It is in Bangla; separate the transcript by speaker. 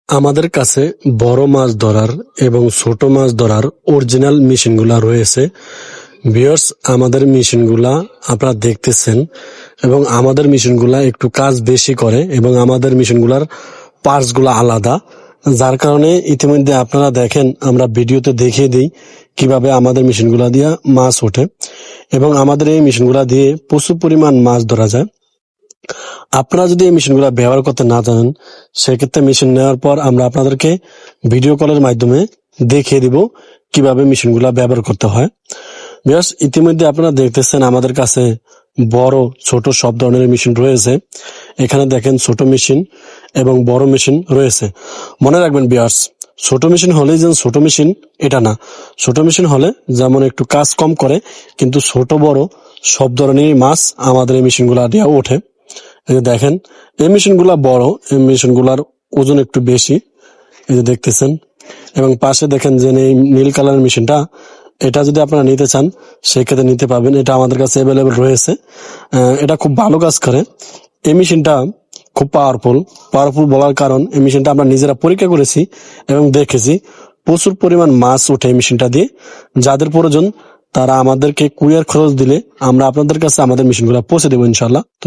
Speaker 1: আমাদের কাছে বড় মাছ ধরার এবং ছোট মাছ ধরার অরিজিনাল মেশিনগুলা রয়েছে। ভিউয়ার্স, আমাদের মেশিনগুলা আপনারা দেখতেছেন এবং আমাদের মেশিনগুলা একটু কাজ বেশি করে এবং আমাদের মেশিনগুলার পার্টসগুলো আলাদা, যার কারণে ইতিমধ্যে আপনারা দেখেন আমরা ভিডিওতে দেখিয়ে দিই কিভাবে আমাদের মেশিনগুলা দিয়ে মাছ ওঠে এবং আমাদের এই মেশিনগুলা দিয়ে প্রচুর পরিমাণ মাছ ধরা যায়। আপনারা যদি এই মেশিনগুলো ব্যবহার করতে না জানেন, সেক্ষেত্রে মেশিন নেওয়ার পর আমরা আপনাদেরকে ভিডিও কলের মাধ্যমে দেখিয়ে দিব কিভাবে মেশিনগুলো ব্যবহার করতে হয়। বিকজ ইতিমধ্যে আপনারা দেখতেছেন আমাদের কাছে বড় ছোট সব ধরনের মেশিন রয়েছে। এখানে দেখেন ছোট মেশিন এবং বড় মেশিন রয়েছে। মনে রাখবেন বিয়ার্স, ছোট মেশিন হলেই যেন ছোট মেশিন এটা না। ছোট মেশিন হলে যেমন একটু কাজ কম করে, কিন্তু ছোট বড় সব ধরনের মাছ আমাদের এই মেশিনগুলো দিয়ে ওঠে। এই যে দেখেন, এই মেশিনগুলা বড়, এই মেশিনগুলার ওজন একটু বেশি, এই যে দেখতেছেন। এবং পাশে দেখেন যে এই নীল কালারের মেশিনটা, এটা যদি আপনারা নিতে চান সেক্ষেত্রে নিতে পারবেন। এটা আমাদের কাছে অ্যাভেলেবেল রয়েছে। এটা খুব ভালো কাজ করে। এই মেশিনটা খুব পাওয়ারফুল বলার কারণ এই মেশিনটা আমরা নিজেরা পরীক্ষা করেছি এবং দেখেছি প্রচুর পরিমাণ মাছ ওঠে এই মেশিনটা দিয়ে। যাদের প্রয়োজন তারা আমাদেরকে কুরিয়ার খরচ দিলে আমরা আপনাদের কাছে আমাদের মেশিনগুলো পৌঁছে দেবো ইনশাল্লাহ। তো